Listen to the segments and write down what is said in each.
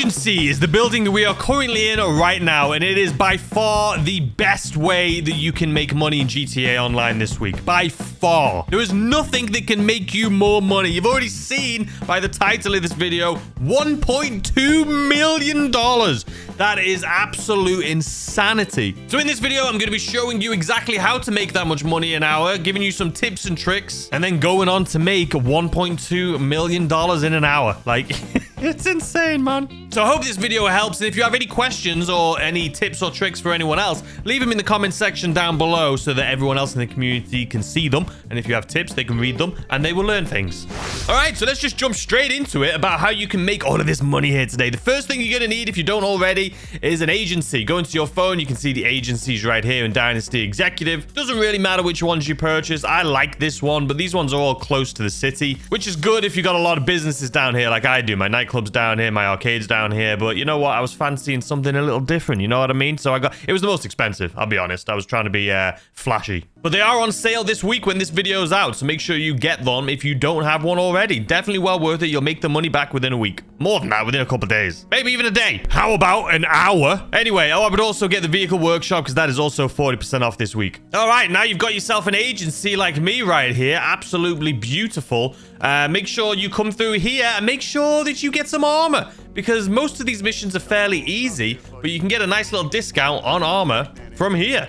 Agency is the building that we are currently in right now, and it is by far the best way that you can make money in GTA Online this week. By far. There is nothing that can make you more money. You've already seen by the title of this video, $1.2 million. That is absolute insanity. So in this video, I'm going to be showing you exactly how to make that much money an hour, giving you some tips and tricks, and then going on to make $1.2 million in an hour. Like, it's insane, man. So I hope this video helps. And if you have any questions or any tips or tricks for anyone else, leave them in the comment section down below so that everyone else in the community can see them. And if you have tips, they can read them and they will learn things. All right, so let's just jump straight into it about how you can make all of this money here today. The first thing you're going to need, if you don't already, is an agency. Go into your phone. You can see the agencies right here in Dynasty Executive. Doesn't really matter which ones you purchase. I like this one, but these ones are all close to the city, which is good if you got a lot of businesses down here like I do. My nightclub's down here, my arcade's down here, but you know what? I was fancying something a little different, you know what I mean? So it was the most expensive, I'll be honest. I was trying to be flashy. But they are on sale this week when this video is out, so make sure you get them if you don't have one already. Definitely well worth it. You'll make the money back within a week. More than that, within a couple of days. Maybe even a day. How about an hour? Anyway, I would also get the vehicle workshop because that is also 40% off this week. All right, now you've got yourself an agency like me right here. Absolutely beautiful. Make sure you come through here and make sure that you get some armor because most of these missions are fairly easy, but you can get a nice little discount on armor from here.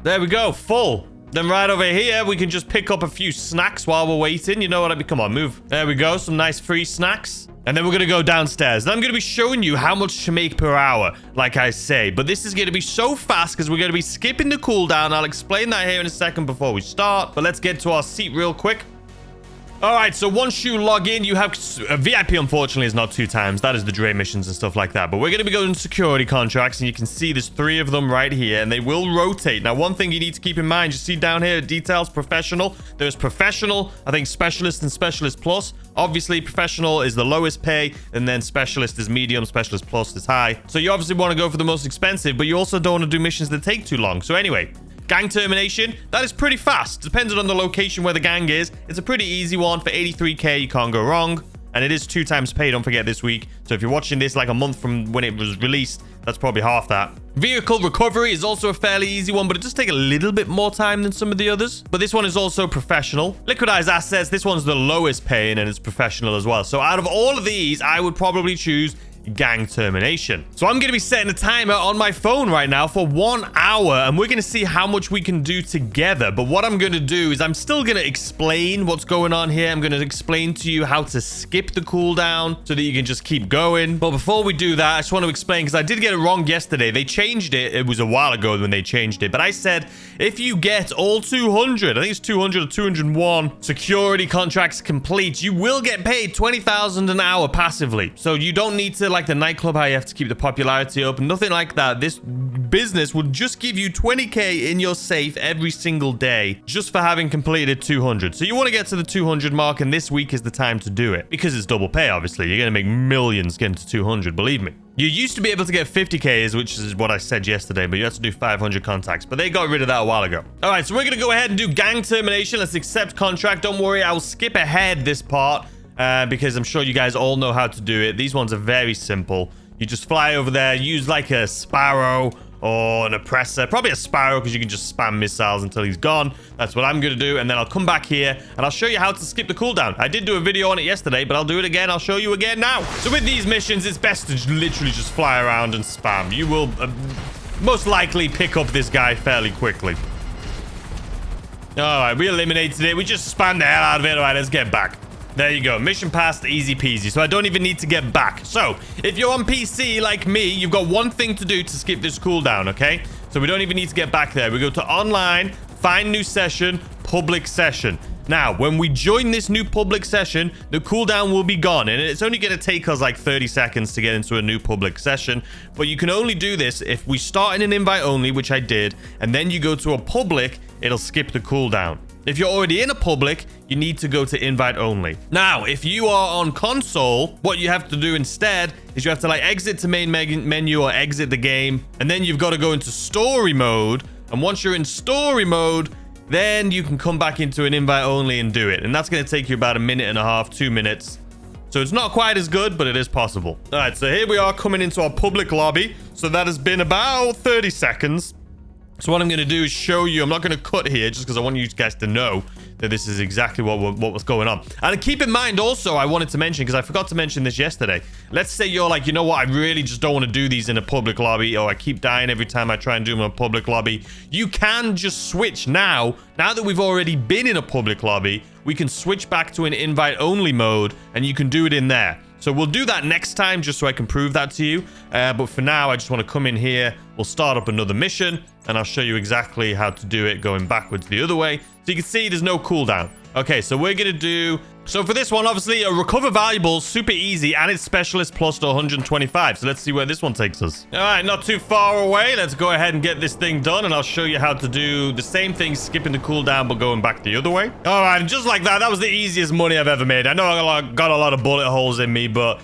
There we go, full. Then right over here, we can just pick up a few snacks while we're waiting. You know what I mean? Come on, move. There we go, some nice free snacks. And then we're going to go downstairs. And I'm going to be showing you how much to make per hour, like I say. But this is going to be so fast because we're going to be skipping the cooldown. I'll explain that here in a second before we start. But let's get to our seat real quick. All right, so once you log in, you have a VIP, unfortunately, is not 2 times. That is the Dre missions and stuff like that. But we're going to be going security contracts, and you can see there's 3 of them right here, and they will rotate. Now, one thing you need to keep in mind, you see down here, details, professional. There's professional, I think specialist and specialist plus. Obviously, professional is the lowest pay, and then specialist is medium, specialist plus is high. So you obviously want to go for the most expensive, but you also don't want to do missions that take too long. So anyway, gang termination, that is pretty fast. Depending on the location where the gang is, it's a pretty easy one. For 83k, you can't go wrong. And it is 2 times pay, don't forget, this week. So if you're watching this like a month from when it was released, that's probably half that. Vehicle recovery is also a fairly easy one, but it does take a little bit more time than some of the others. But this one is also professional. Liquidize assets, this one's the lowest paying and it's professional as well. So out of all of these, I would probably choose gang termination. So I'm going to be setting a timer on my phone right now for 1 hour, and we're going to see how much we can do together. But what I'm going to do is I'm still going to explain what's going on here. I'm going to explain to you how to skip the cooldown so that you can just keep going. But before we do that, I just want to explain because I did get it wrong yesterday. They changed it. It was a while ago when they changed it, but I said if you get all 200, I think it's 200 or 201 security contracts complete, you will get paid 20,000 an hour passively. So you don't need to like the nightclub, how you have to keep the popularity up, nothing like that. This business will just give you 20k in your safe every single day just for having completed 200. So you want to get to the 200 mark, and this week is the time to do it because it's double pay. Obviously, you're going to make millions getting to 200, believe me. You used to be able to get 50Ks, which is what I said yesterday, but you have to do 500 contacts, but they got rid of that a while ago. All right, so we're going to go ahead and do gang termination. Let's accept contract. Don't worry, I will skip ahead this part because I'm sure you guys all know how to do it. These ones are very simple. You just fly over there, use like a sparrow or an oppressor. Probably a sparrow because you can just spam missiles until he's gone. That's what I'm going to do. And then I'll come back here and I'll show you how to skip the cooldown. I did do a video on it yesterday, but I'll do it again. I'll show you again now. So with these missions, it's best to literally just fly around and spam. You will most likely pick up this guy fairly quickly. All right, we eliminated it. We just spammed the hell out of it. All right, let's get back. There you go. Mission passed, easy peasy. So I don't even need to get back. So if you're on PC like me, you've got one thing to do to skip this cooldown, okay? So we don't even need to get back there. We go to online, find new session, public session. Now, when we join this new public session, the cooldown will be gone. And it's only going to take us like 30 seconds to get into a new public session. But you can only do this if we start in an invite only, which I did. And then you go to a public, it'll skip the cooldown. If you're already in a public, you need to go to invite only. Now, if you are on console, what you have to do instead is you have to like exit to main menu or exit the game. And then you've got to go into story mode. And once you're in story mode, then you can come back into an invite only and do it. And that's going to take you about 1.5 minutes, 2 minutes. So it's not quite as good, but it is possible. All right, so here we are coming into our public lobby. So that has been about 30 seconds. So what I'm going to do is show you. I'm not going to cut here just because I want you guys to know that this is exactly what was going on. And keep in mind also, I wanted to mention, because I forgot to mention this yesterday. Let's say you're like, you know what? I really just don't want to do these in a public lobby, or I keep dying every time I try and do them in a public lobby. You can just switch now. Now that we've already been in a public lobby, we can switch back to an invite-only mode, and you can do it in there. So we'll do that next time just so I can prove that to you. But for now, I just want to come in here. We'll start up another mission, and I'll show you exactly how to do it going backwards the other way. So you can see there's no cooldown. Okay, so we're going to do... So for this one, obviously, a recover valuables, super easy, and it's specialist plus to 125. So let's see where this one takes us. All right, not too far away. Let's go ahead and get this thing done, and I'll show you how to do the same thing, skipping the cooldown, but going back the other way. All right, and just like that, that was the easiest money I've ever made. I know I got a lot of bullet holes in me, but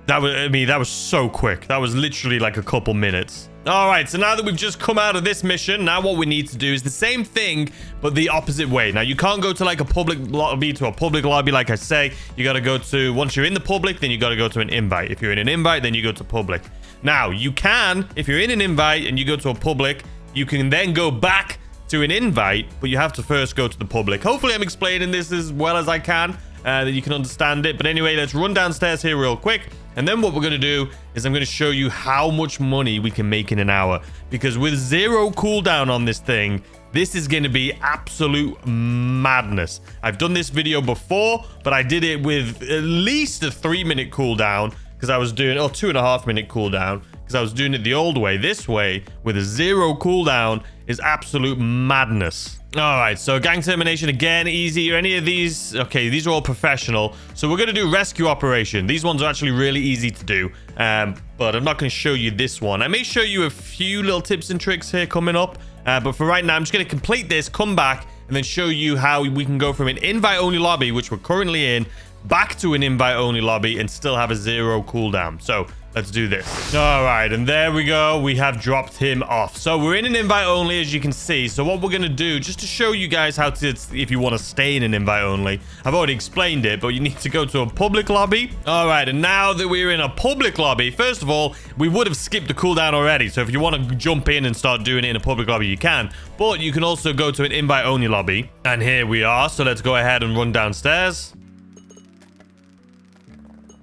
that was, that was so quick. That was literally like a couple minutes. All right, so now that we've just come out of this mission, now what we need to do is the same thing, but the opposite way. Now, you can't go to like a public lobby to a public lobby, like I say. You got to go to, once you're in the public, then you got to go to an invite. If you're in an invite, then you go to public. Now, you can, if you're in an invite and you go to a public, you can then go back to an invite, but you have to first go to the public. Hopefully, I'm explaining this as well as I can, that you can understand it. But anyway, let's run downstairs here real quick. And then what we're going to do is I'm going to show you how much money we can make in an hour. Because with 0 cooldown on this thing, this is going to be absolute madness. I've done this video before, but I did it with at least a 3-minute cooldown. Because I was doing, 2.5-minute cooldown. Because I was doing it the old way. This way, with a 0 cooldown, is absolute madness. All right, so gang termination again, easy. Are any of these? Okay, these are all professional. So we're going to do rescue operation. These ones are actually really easy to do, but I'm not going to show you this one. I may show you a few little tips and tricks here coming up, but for right now, I'm just going to complete this, come back, and then show you how we can go from an invite-only lobby, which we're currently in, back to an invite-only lobby and still have a 0 cooldown. So let's do this. All right, and there we go. We have dropped him off. So we're in an invite only, as you can see. So what we're going to do, just to show you guys how to, if you want to stay in an invite only, I've already explained it, but you need to go to a public lobby. All right, and now that we're in a public lobby, first of all, we would have skipped the cooldown already. So if you want to jump in and start doing it in a public lobby, you can. But you can also go to an invite only lobby. And here we are. So let's go ahead and run downstairs.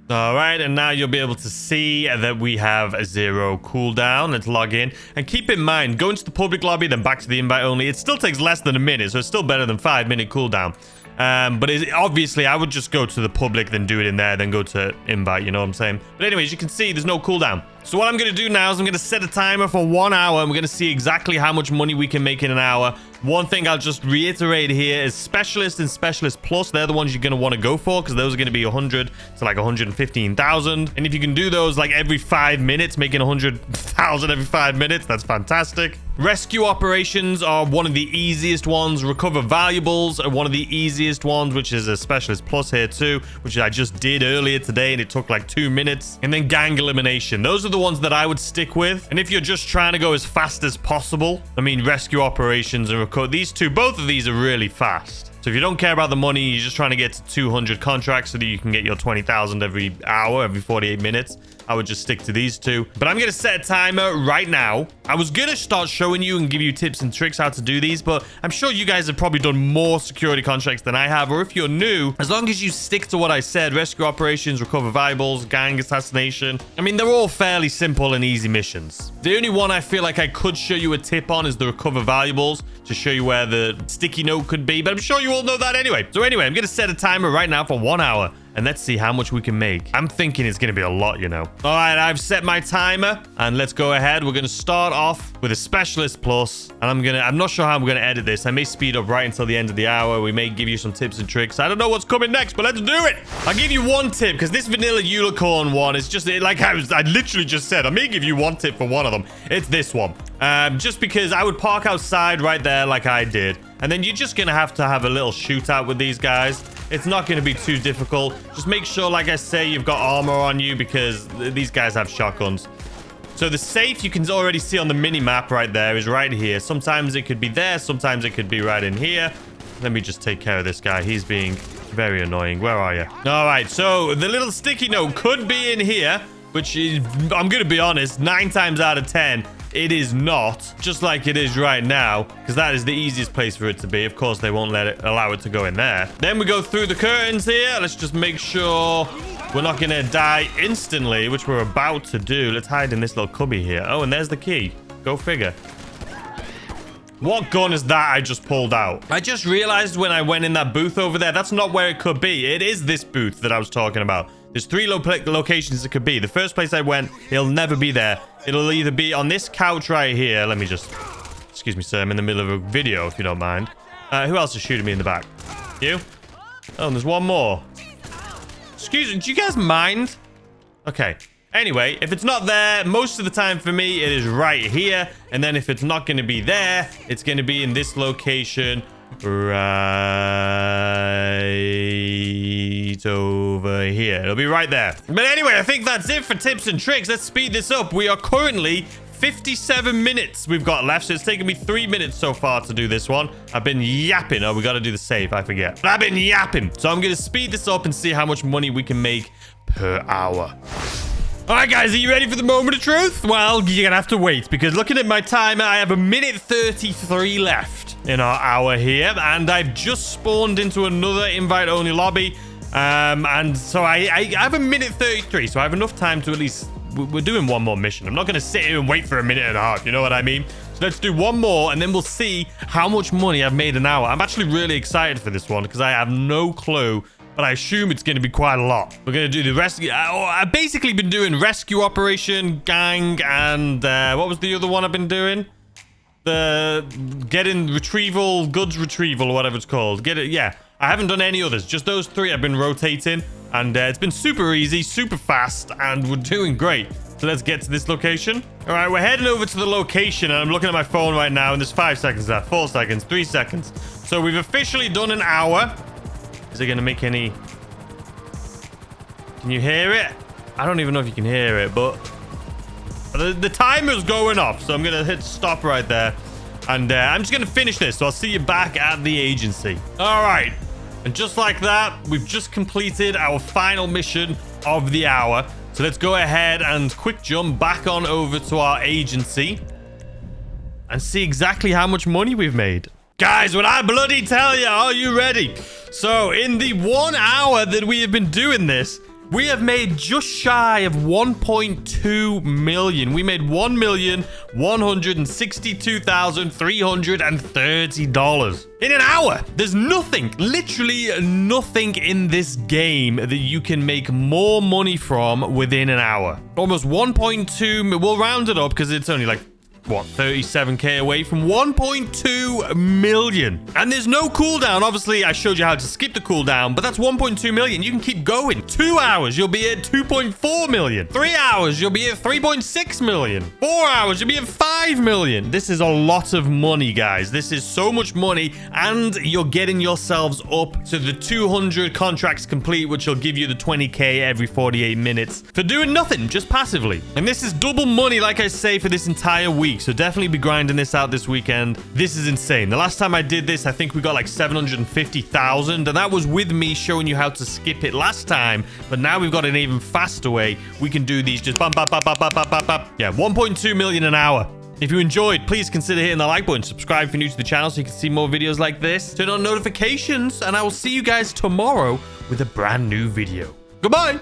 All right, and now you'll be able to see that we have a 0 cooldown. Let's log in. And keep in mind, going to the public lobby, then back to the invite only, it still takes less than a minute, so it's still better than 5-minute cooldown. But obviously, I would just go to the public, then do it in there, then go to invite, you know what I'm saying? But anyways, you can see there's no cooldown. So what I'm going to do now is I'm going to set a timer for 1 hour, and we're going to see exactly how much money we can make in an hour. One thing I'll just reiterate here is Specialist and Specialist Plus. They're the ones you're going to want to go for, because those are going to be 100 to like 115,000. And if you can do those like every 5 minutes, making 100,000 every 5 minutes, that's fantastic. Rescue operations are one of the easiest ones. Recover valuables are one of the easiest ones, which is a Specialist Plus here too, which I just did earlier today, and it took like 2 minutes. And then gang elimination. Those are the ones that I would stick with. And if you're just trying to go as fast as possible, I mean, rescue operations and recover, these two, both of these are really fast. So if you don't care about the money, you're just trying to get to 200 contracts so that you can get your 20,000 every hour, every 48 minutes, I would just stick to these two. But I'm going to set a timer right now. I was going to start showing you and give you tips and tricks how to do these, but I'm sure you guys have probably done more security contracts than I have. Or if you're new, as long as you stick to what I said, rescue operations, recover valuables, gang assassination, I mean, they're all fairly simple and easy missions. The only one I feel like I could show you a tip on is the recover valuables, to show you where the sticky note could be, but I'm sure you all know that anyway. So anyway, I'm going to set a timer right now for 1 hour. And let's see how much we can make. I'm thinking it's going to be a lot, you know. All right, I've set my timer. And let's go ahead. We're going to start off with a Specialist Plus. And I'm not sure how I'm going to edit this. I may speed up right until the end of the hour. We may give you some tips and tricks. I don't know what's coming next, but let's do it. I'll give you one tip, because this vanilla unicorn one is just like I literally just said. I may give you one tip for one of them. It's this one. Just because I would park outside right there like I did. And then you're just going to have a little shootout with these guys. It's not going to be too difficult. Just make sure, like I say, you've got armor on you, because these guys have shotguns. So the safe you can already see on the mini map right there is right here. Sometimes it could be there. Sometimes it could be right in here. Let me just take care of this guy. He's being Very annoying. Where are you? All right, so the little sticky note could be in here, which is, I'm going to be honest, 9 times out of 10, it is not, just like it is right now, because that is the easiest place for it to be. Of course, they won't allow it to go in there. Then we go through the curtains here. Let's just make sure we're not going to die instantly, which we're about to do. Let's hide in this little cubby here. Oh, and there's the key. Go figure. What gun is that I just pulled out? I just realized when I went in that booth over there, that's not where it could be. It is this booth that I was talking about. There's 3 locations it could be. The first place I went, it'll never be there. It'll either be on this couch right here. Let me just... Excuse me, sir. I'm in the middle of a video, if you don't mind. Who else is shooting me in the back? You? Oh, and there's one more. Excuse me. Do you guys mind? Okay. Anyway, if it's not there, most of the time for me, it is right here. And then if it's not going to be there, it's going to be in this location right over here. It'll be right there. But anyway, I think that's it for tips and tricks. Let's speed this up. We are currently 57 minutes we've got left, so it's taken me 3 minutes so far to do this one. I've been yapping. Oh, we got to do the save. I forget. But I've been yapping. So I'm going to speed this up and see how much money we can make per hour. All right, guys, are you ready for the moment of truth? Well, you're going to have to wait, because looking at my timer, I have 1:33 left in our hour here, and I've just spawned into another invite-only lobby, and so I have 1:33, so I have enough time to at least... We're doing one more mission. I'm not going to sit here and wait for 1.5 minutes, you know what I mean? So let's do one more, and then we'll see how much money I've made an hour. I'm actually really excited for this one, because I have no clue, but I assume it's going to be quite a lot. We're going to do the rescue. I've basically been doing rescue operation, gang, and what was the other one I've been doing? The getting retrieval, goods retrieval, or whatever it's called. Get it? Yeah. I haven't done any others. Just those 3 I've been rotating, and it's been super easy, super fast, and we're doing great. So let's get to this location. All right, we're heading over to the location, and I'm looking at my phone right now, and there's 5 seconds left, 4 seconds, 3 seconds. So we've officially done an hour. Is it going to make any... Can you hear it? I don't even know if you can hear it, but... The timer's going off, so I'm going to hit stop right there. And I'm just going to finish this, so I'll see you back at the agency. All right. And just like that, we've just completed our final mission of the hour. So let's go ahead and quick jump back on over to our agency and see exactly how much money we've made. Guys, when I bloody tell you, are you ready? So in the 1 hour that we have been doing this, we have made just shy of 1.2 million. We made $1,162,330 in an hour. There's nothing, literally nothing in this game that you can make more money from within an hour. Almost 1.2, we'll round it up because it's only like, what, 37k away from 1.2 million. And there's no cooldown. Obviously, I showed you how to skip the cooldown, but that's 1.2 million. You can keep going. 2 hours, you'll be at 2.4 million. 3 hours, you'll be at 3.6 million. 4 hours, you'll be at 5 million. This is a lot of money, guys. This is so much money, and you're getting yourselves up to the 200 contracts complete, which will give you the 20k every 48 minutes for doing nothing, just passively. And this is double money, like I say, for this entire week. So definitely be grinding this out this weekend. This is insane. The last time I did this, I think we got like 750,000, and that was with me showing you how to skip it last time. But now we've got an even faster way. We can do these just bam, bam, bam, bam, bam, bam, bam, bam. Yeah, 1.2 million an hour. If you enjoyed, please consider hitting the like button. Subscribe if you're new to the channel so you can see more videos like this. Turn on notifications, and I will see you guys tomorrow with a brand new video. Goodbye.